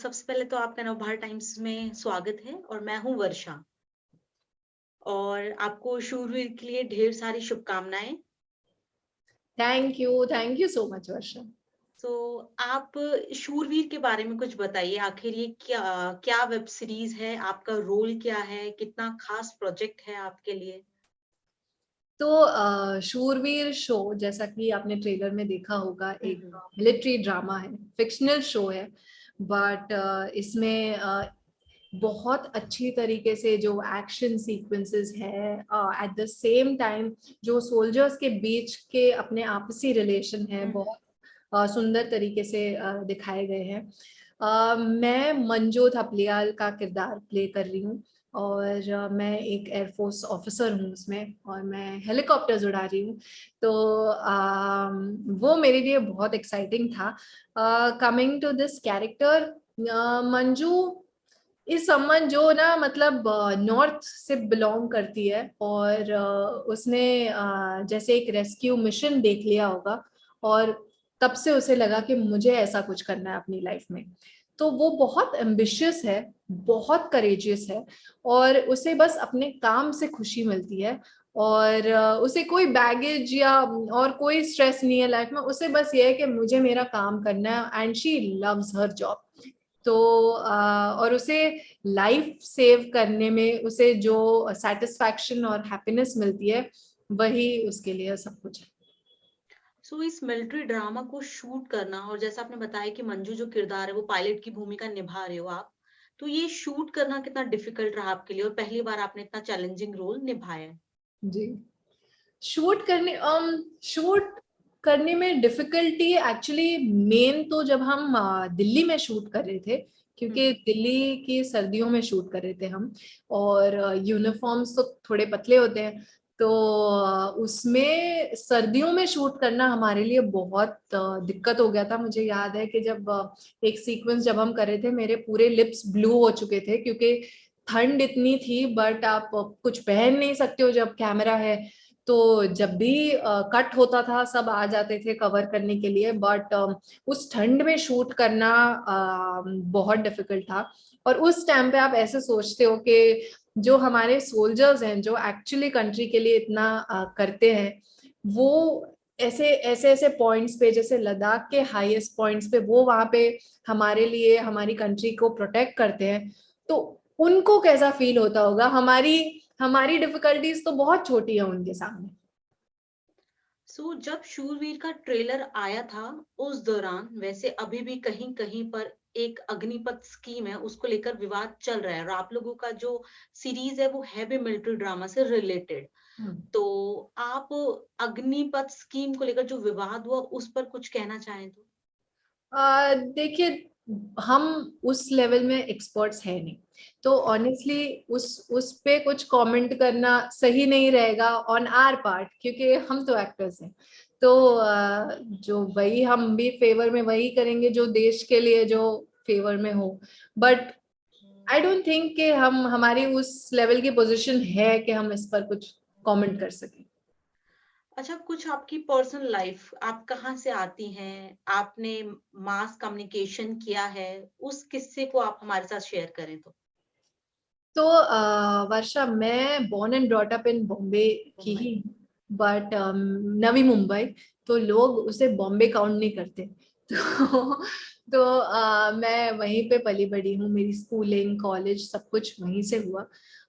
सबसे पहले तो आपका नवभारत टाइम्स में स्वागत है और मैं हूँ वर्षा और आपको शूरवीर के लिए ढेर सारी शुभकामनाएं। थैंक यू सो मच वर्षा। तो आप शूरवीर के बारे में कुछ बताइए, आखिर ये क्या क्या वेब सीरीज है, आपका रोल क्या है, कितना खास प्रोजेक्ट है आपके लिए? तो शूरवीर शो, जैसा कि आपने ट्रेलर में देखा होगा, एक हम्म। मिलिट्री ड्रामा है, फिक्शनल शो है। बट इसमें बहुत अच्छी तरीके से जो एक्शन सीक्वेंसेस है, एट द सेम टाइम जो सोल्जर्स के बीच के अपने आपसी रिलेशन है, बहुत सुंदर तरीके से दिखाए गए हैं। मैं मंजू थपलियाल का किरदार प्ले कर रही हूँ और मैं एक एयरफोर्स ऑफिसर हूँ उसमें, और मैं हेलीकॉप्टर्स उड़ा रही हूँ। तो वो मेरे लिए बहुत एक्साइटिंग था। Coming to this character, Manju is someone जो ना, मतलब नॉर्थ से बिलोंग करती है, और उसने जैसे एक रेस्क्यू मिशन देख लिया होगा, और तब से उसे लगा कि मुझे ऐसा कुछ करना है अपनी लाइफ में। तो वो बहुत एम्बिशियस है, बहुत करेजियस है, और उसे बस अपने काम से खुशी मिलती है। और उसे कोई बैगेज या और कोई स्ट्रेस नहीं है लाइफ में। उसे बस ये है कि मुझे मेरा काम करना है, and she loves her job. तो और उसे लाइफ सेव करने में उसे जो सेटिस्फैक्शन और हैप्पीनेस मिलती है, वही उसके लिए सब कुछ है। सो इस मिलिट्री ड्रामा को शूट करना, और जैसा आपने बताया कि मंजू जो किरदार है वो पायलट की भूमिका निभा रहे हो आप, तो ये शूट करना कितना डिफिकल्ट रहा आपके लिए और पहली बार आपने इतना चैलेंजिंग रोल निभाया है? जी। शूट करने शूट करने में डिफिकल्टी एक्चुअली मेन तो जब हम दिल्ली में शूट कर रहे थे, क्योंकि दिल्ली की सर्दियों में शूट कर रहे थे हम, और यूनिफॉर्म्स तो थोड़े पतले होते हैं। तो उसमें सर्दियों में शूट करना हमारे लिए बहुत दिक्कत हो गया था। मुझे याद है कि जब एक सीक्वेंस जब हम कर रहे थे, मेरे पूरे लिप्स ब्लू हो चुके थे, क्योंकि ठंड इतनी थी। बट आप कुछ पहन नहीं सकते हो जब कैमरा है। तो जब भी कट होता था, सब आ जाते थे कवर करने के लिए। बट उस ठंड में शूट करना बहुत डिफिकल्ट था। और उस टाइम पे आप ऐसे सोचते हो कि जो हमारे सोल्जर्स हैं, जो एक्चुअली कंट्री के लिए इतना करते हैं, वो ऐसे ऐसे ऐसे पॉइंट्स पे, जैसे लद्दाख के हाईएस्ट पॉइंट्स पे, वो वहां पे हमारे लिए, हमारी कंट्री को प्रोटेक्ट करते हैं। तो उनको कैसा फील होता होगा। हमारी हमारी डिफिकल्टीज तो बहुत छोटी है उनके सामने। सो जब शूरवीर का ट्रेलर आया था उस दौरान, वैसे अभी भी कहीं कहीं पर एक अग्निपथ स्कीम है उसको लेकर विवाद चल रहा है, और आप लोगों का जो सीरीज है वो है भी मिलिट्री ड्रामा से रिलेटेड। तो आप अग्निपथ स्कीम को लेकर जो विवाद हुआ उस पर कुछ कहना चाहें तो? देखिए, हम उस लेवल में एक्सपर्ट्स है नहीं, तो ऑनेस्टली उस पे कुछ कमेंट करना सही नहीं रहेगा ऑन आर पार्ट, क्योंकि हम तो एक्टर्स हैं। तो जो वही हम भी फेवर में वही करेंगे जो देश के लिए जो फेवर में हो। बट आई डोंट थिंक कि हम, हमारी उस लेवल की पोजीशन है कि हम इस पर कुछ कमेंट कर सकें। अच्छा, कुछ आपकी पर्सनल लाइफ, आप कहाँ से आती हैं, आपने मास कम्युनिकेशन किया है, उस किस्से को आप हमारे साथ शेयर करें तो? तो वर्षा, मैं born and brought up in Bombay की मुंबई। ही, बट नवी मुंबई। तो लोग उसे बॉम्बे काउंट नहीं करते। तो मैं वहीं पे पली बड़ी हूँ, मेरी स्कूलिंग, कॉलेज, सब कुछ वहीं से हुआ।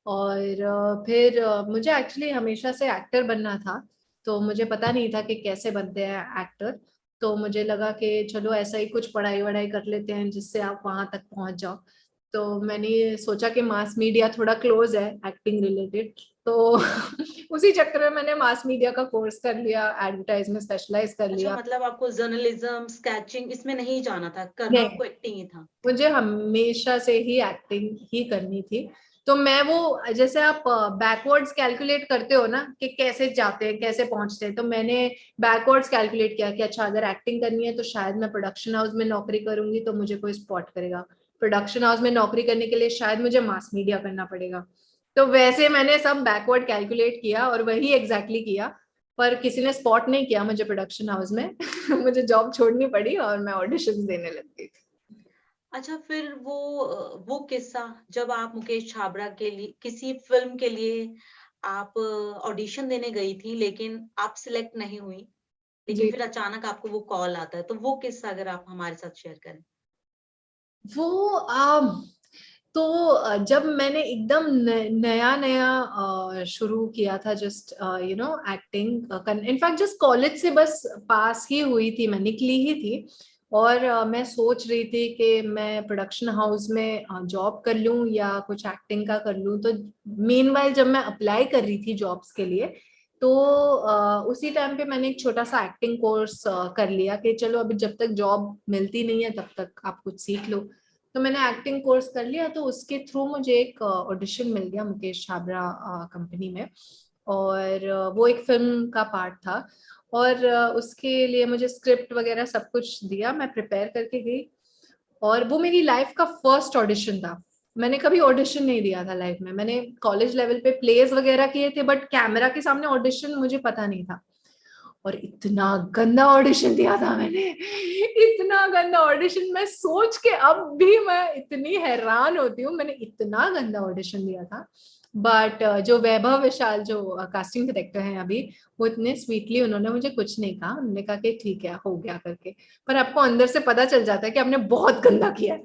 और फिर मुझे एक्चुअली हमेशा से एक्टर बनना था। तो मुझे पता नहीं था कि कैसे बनते हैं एक्टर। तो मुझे लगा कि चलो ऐसा ही कुछ पढ़ाई वढ़ाई कर लेते हैं जिससे आप वहां तक पहुंच जाओ। तो मैंने सोचा कि मास मीडिया थोड़ा क्लोज है एक्टिंग रिलेटेड। तो उसी चक्कर में मैंने मास मीडिया का कोर्स कर लिया, एडवर्टाइज में स्पेशलाइज कर अच्छा, लिया। मतलब आपको जर्नलिज्म, स्केचिंग इसमें नहीं जाना था, करना नहीं, आपको एक्टिंग ही था? मुझे हमेशा से ही एक्टिंग ही करनी थी। तो मैं वो, जैसे आप बैकवर्ड्स कैलकुलेट करते हो ना कि कैसे जाते हैं, कैसे पहुंचते हैं, तो मैंने बैकवर्ड्स कैलकुलेट किया कि अच्छा, अगर एक्टिंग करनी है तो शायद मैं प्रोडक्शन हाउस में नौकरी करूंगी तो मुझे कोई स्पॉट करेगा। प्रोडक्शन हाउस में नौकरी करने के लिए शायद मुझे मास मीडिया करना पड़ेगा। तो वैसे मैंने सब बैकवर्ड कैलकुलेट किया और वही एग्जैक्टली किया। पर किसी ने स्पॉट नहीं किया मुझे प्रोडक्शन हाउस में। मुझे जॉब छोड़नी पड़ी और मैं ऑडिशंस देने लग गई थी। अच्छा, फिर वो किस्सा जब आप मुकेश छाबड़ा के लिए किसी फ़िल्म के लिए आप ऑडिशन देने गई थी, लेकिन आप सिलेक्ट नहीं हुई, लेकिन जी। फिर अचानक आपको वो कॉल आता है, तो वो किस्सा अगर आप हमारे साथ शेयर करें? वो तो जब मैंने एकदम नया नया शुरू किया था, just acting, in fact just college से बस पास ही हुई थी, मैं निकली ही थी। और मैं सोच रही थी कि मैं प्रोडक्शन हाउस में जॉब कर लूं या कुछ एक्टिंग का कर लूं। तो मीनवाइल जब मैं अप्लाई कर रही थी जॉब्स के लिए, तो उसी टाइम पे मैंने एक छोटा सा एक्टिंग कोर्स कर लिया कि चलो अभी जब तक जॉब मिलती नहीं है तब तक आप कुछ सीख लो। तो मैंने एक्टिंग कोर्स कर लिया, तो उसके थ्रू मुझे एक ऑडिशन मिल गया मुकेश छाबड़ा कंपनी में। और वो एक फिल्म का पार्ट था। और उसके लिए मुझे स्क्रिप्ट वगैरह सब कुछ दिया, मैं प्रिपेयर करके गई। और वो मेरी लाइफ का फर्स्ट ऑडिशन था। मैंने कभी ऑडिशन नहीं दिया था लाइफ में। मैंने कॉलेज लेवल पे प्लेस वगैरह किए थे, बट कैमरा के सामने ऑडिशन मुझे पता नहीं था। और इतना गंदा ऑडिशन दिया था मैंने, इतना गंदा ऑडिशन, मैं सोच के अब भी मैं इतनी हैरान होती हूँ, मैंने इतना गंदा ऑडिशन दिया था। बट जो वैभव विशाल जो कास्टिंग डायरेक्टर हैं अभी, वो इतने स्वीटली, उन्होंने मुझे कुछ नहीं कहा, उन्होंने कहा कि ठीक है हो गया करके। पर आपको अंदर से पता चल जाता है कि आपने बहुत गंदा किया है।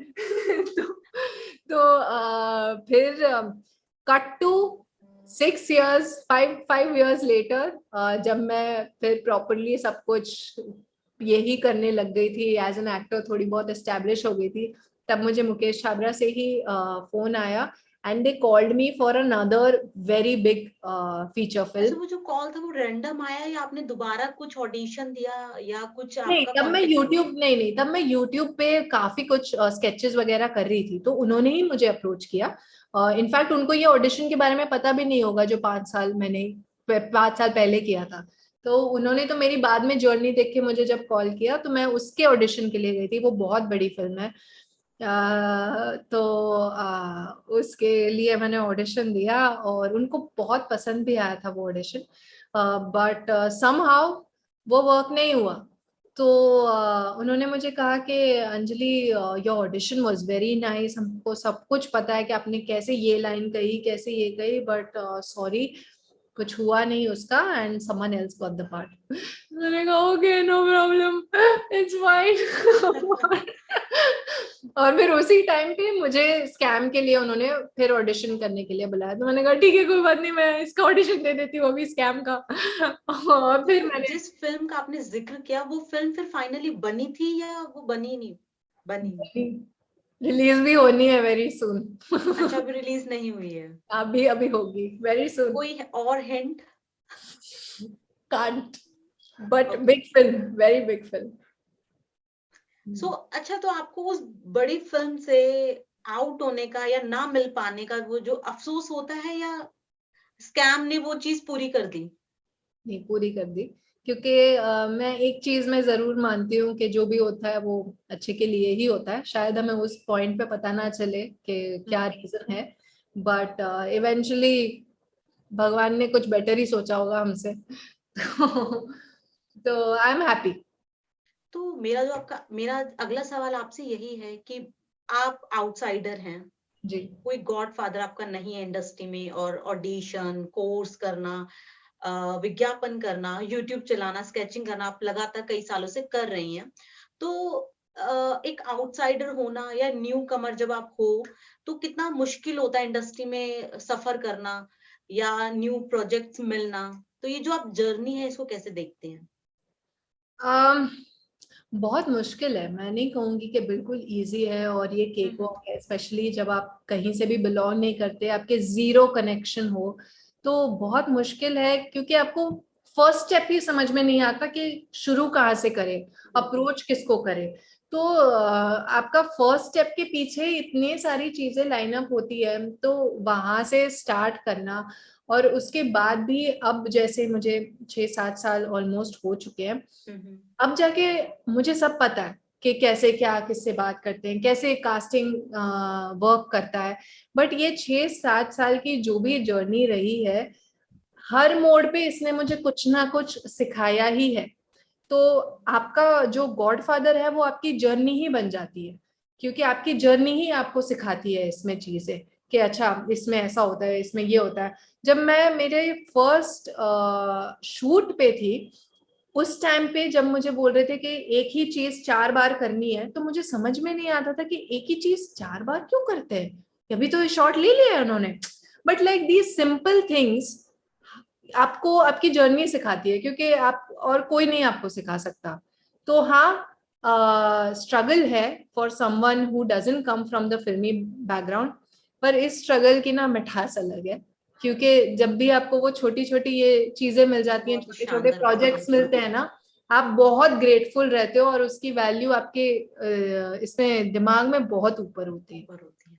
तो फिर cut to 6 years, 5 years later, जब मैं फिर प्रॉपरली सब कुछ यही करने लग गई थी एज एन एक्टर, थोड़ी बहुत एस्टेब्लिश हो गई थी, तब मुझे मुकेश छाबड़ा से ही फोन आया। And they called me for another very big feature अच्छा, फिल्म। वो जो कॉल था वो रैंडम आया या आपने दोबारा कुछ ऑडिशन दिया या कुछ नहीं, आपका तब मैं कॉन्टेक्ट हुआ? यूट्यूब नहीं नहीं तब मैं यूट्यूब पे काफी कुछ स्केचेस वगैरह कर रही थी, तो उन्होंने ही मुझे अप्रोच किया। इनफैक्ट उनको ये ऑडिशन के बारे में पता भी नहीं होगा जो 5 साल पहले किया था। तो उन्होंने तो मेरी बाद में जर्नी देख के मुझे जब कॉल किया, तो मैं उसके ऑडिशन के लिए गई थी। वो बहुत बड़ी फिल्म है। तो उसके लिए मैंने ऑडिशन दिया और उनको बहुत पसंद भी आया था वो ऑडिशन। बट समहाउ वो वर्क नहीं हुआ। तो उन्होंने मुझे कहा कि Anjali, your audition was very nice, हमको सब कुछ पता है कि आपने कैसे ये लाइन कही, कैसे ये कही, बट सॉरी कुछ हुआ नहीं उसका, and someone else got the part. मैंने कहा okay, no problem, it's fine. और फिर उसी टाइम पे मुझे स्कैम के लिए उन्होंने फिर ऑडिशन करने के लिए बुलाया, तो मैंने कहा ठीक है कोई बात नहीं, मैं इसका ऑडिशन दे देती हूँ अभी स्कैम का। और तो फिर मैंने जिस फ़िल्म का आपने ज़िक्र किया, वो फ़िल्म फिर फाइनली बनी थी या वो बनी नहीं? बनी। रिलीज भी होनी है वेरी सुन। अच्छा, अभी रिलीज़ नहीं हुई है। अभी अभी होगी वेरी सुन। कोई और hint? Can't, but okay. Big film, very big film. अच्छा, तो आपको उस बड़ी फ़िल्म से आउट होने का या ना मिल पाने का वो जो अफ़सोस होता है, या स्कैम ने वो चीज़ पूरी कर दी? नहीं, पूरी कर दी। क्योंकि मैं एक चीज में जरूर मानती हूँ कि जो भी होता है वो अच्छे के लिए ही होता है। शायद हमें उस पॉइंट पे पता ना चले कि हुँ, क्या रीजन है, बट इवेंचुअली भगवान ने कुछ बेटर ही सोचा होगा हमसे। तो आई एम हैप्पी। तो मेरा अगला सवाल आपसे यही है कि आप आउटसाइडर हैं, जी। कोई गॉडफादर आपका नहीं है इंडस्ट्री में, और ऑडिशन, कोर्स करना, विज्ञापन करना, यूट्यूब चलाना, स्केचिंग करना आप लगातार कई सालों से कर रही हैं। तो एक आउटसाइडर होना या न्यू कमर जब आप हो, तो कितना मुश्किल होता है इंडस्ट्री में सफ़र करना या न्यू प्रोजेक्ट्स मिलना? तो ये जो आप जर्नी है इसको कैसे देखते हैं? um, बहुत मुश्किल है, मैं नहीं कहूंगी कि बिल्कुल इजी है और ये हुँ, केक हुँ। वॉक है, स्पेशली जब आप कहीं से भी बिलोंग नहीं करते, आपके जीरो कनेक्शन हो। तो बहुत मुश्किल है, क्योंकि आपको फर्स्ट स्टेप ही समझ में नहीं आता कि शुरू कहाँ से करें, बिल्कुल। अप्रोच किसको करें। तो आपका फर्स्ट स्टेप के पीछे इतनी सारी चीजें लाइन अप होती है, तो वहां से स्टार्ट करना। और उसके बाद भी अब जैसे मुझे 6-7 साल ऑलमोस्ट हो चुके हैं, हुँ, हुँ। अब जाके मुझे सब पता है कि कैसे क्या किससे बात करते हैं, कैसे कास्टिंग वर्क करता है। बट ये 6-7 साल की जो भी जर्नी रही है, हर मोड़ पे इसने मुझे कुछ ना कुछ सिखाया ही है। तो आपका जो गॉडफादर है वो आपकी जर्नी ही बन जाती है। क्योंकि आपकी जर्नी ही आपको सिखाती है इसमें चीजें कि अच्छा इसमें ऐसा होता है, इसमें ये होता है। जब मैं मेरे फर्स्ट शूट पे थी, उस टाइम पे जब मुझे बोल रहे थे कि एक ही चीज 4 बार करनी है, तो मुझे समझ में नहीं आता था कि एक ही चीज 4 बार क्यों करते हैं, अभी तो शॉट ले लिया है उन्होंने। But like these simple things आपको आपकी जर्नी सिखाती है, क्योंकि आप और कोई नहीं आपको सिखा सकता। तो हाँ, स्ट्रगल है for someone who doesn't come from the फिल्मी बैकग्राउंड, पर इस स्ट्रगल की ना मिठास अलग है, क्योंकि जब भी आपको वो छोटी छोटी ये चीजें मिल जाती हैं, बहुत छोटे छोटे शानदार प्रोजेक्ट्स प्रोजेक्ट्स मिलते होते हैं हैं। ना, आप बहुत ग्रेटफुल रहते हो और उसकी वैल्यू आपके इसमें दिमाग में बहुत ऊपर होती है। ऊपर होती है।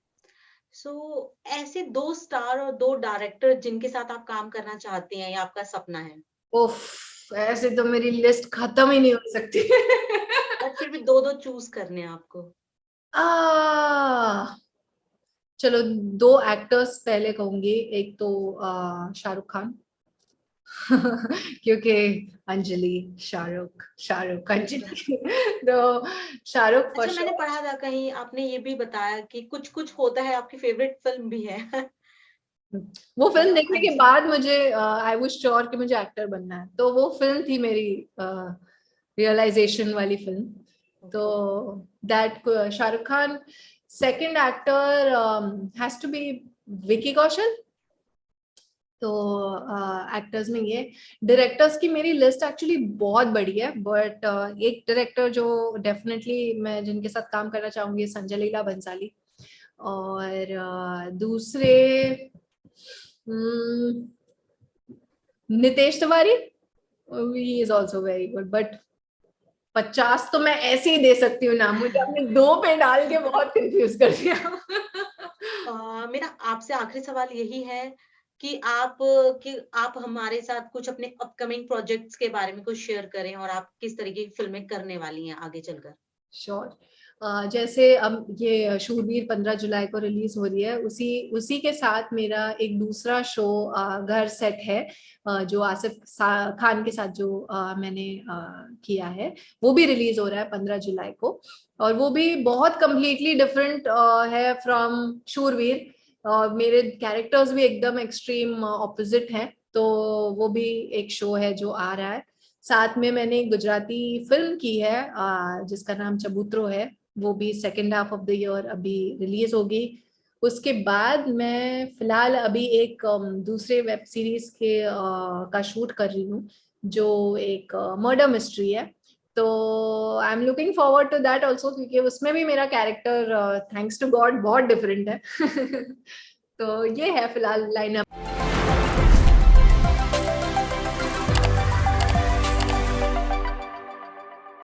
सो ऐसे 2 स्टार और 2 डायरेक्टर जिनके साथ आप काम करना चाहते हैं या आपका सपना है? उफ, ऐसे तो मेरी लिस्ट खत्म ही नहीं हो सकती। बट फिर भी 2-2 चूज़ करने हैं आपको। आ, चलो 2 एक्टर्स पहले कहूंगी। एक तो शाहरुख खान। क्योंकि अंजलि, शाहरुख, शाहरुख अंजलि। तो शाहरुख फॉर अच्छा, मैंने श्योर। पढ़ा था कहीं, आपने ये भी बताया कि कुछ-कुछ होता है आपकी फेवरेट फ़िल्म भी है। वो फिल्म मतलब देखने के अंज बाद मुझे आई वाज श्योर कि मुझे एक्टर बनना है, तो वो फिल्म थी मेरी रियलाइजेशन वाली फिल्म। तो okay. That Shahrukh Khan. Second actor has to be Vicky Kaushal. तो एक्टर्स में ये। डायरेक्टर्स की मेरी लिस्ट एक्चुअली बहुत बड़ी है, बट एक डायरेक्टर जो डेफिनेटली मैं जिनके साथ काम करना चाहूंगी, संजय लीला भंसाली। और दूसरे Nitesh Tiwari, he is also very good. But 50 तो मैं ऐसे ही दे सकती हूँ ना, मुझे आपने 2 पे डाल के बहुत कंफ्यूज कर दिया। मेरा आपसे आखिरी सवाल यही है कि आप हमारे साथ कुछ अपने अपकमिंग प्रोजेक्ट्स के बारे में कुछ शेयर करें और आप किस तरीके की फ़िल्में करने वाली हैं आगे चलकर? श्योर। जैसे अब ये शूरवीर 15 जुलाई को रिलीज हो रही है, उसी उसी के साथ मेरा एक दूसरा शो घर सेट है, जो आसिफ खान के साथ जो मैंने किया है, वो भी रिलीज हो रहा है 15 जुलाई को। और वो भी बहुत कंप्लीटली डिफरेंट है फ्रॉम शूरवीर, और मेरे कैरेक्टर्स भी एकदम एक्सट्रीम ऑपोजिट हैं। तो वो भी एक शो है जो आ रहा है। साथ में मैंने एक गुजराती फिल्म की है जिसका नाम चबूतरो है, वो भी second half of the year अभी रिलीज होगी। उसके बाद मैं फिलहाल अभी एक दूसरे वेब सीरीज के का शूट कर रही हूँ, जो एक मर्डर मिस्ट्री है। तो I am looking forward to that also, क्योंकि उसमें भी मेरा कैरेक्टर थैंक्स टू गॉड बहुत डिफरेंट है। तो ये है फिलहाल लाइनअप।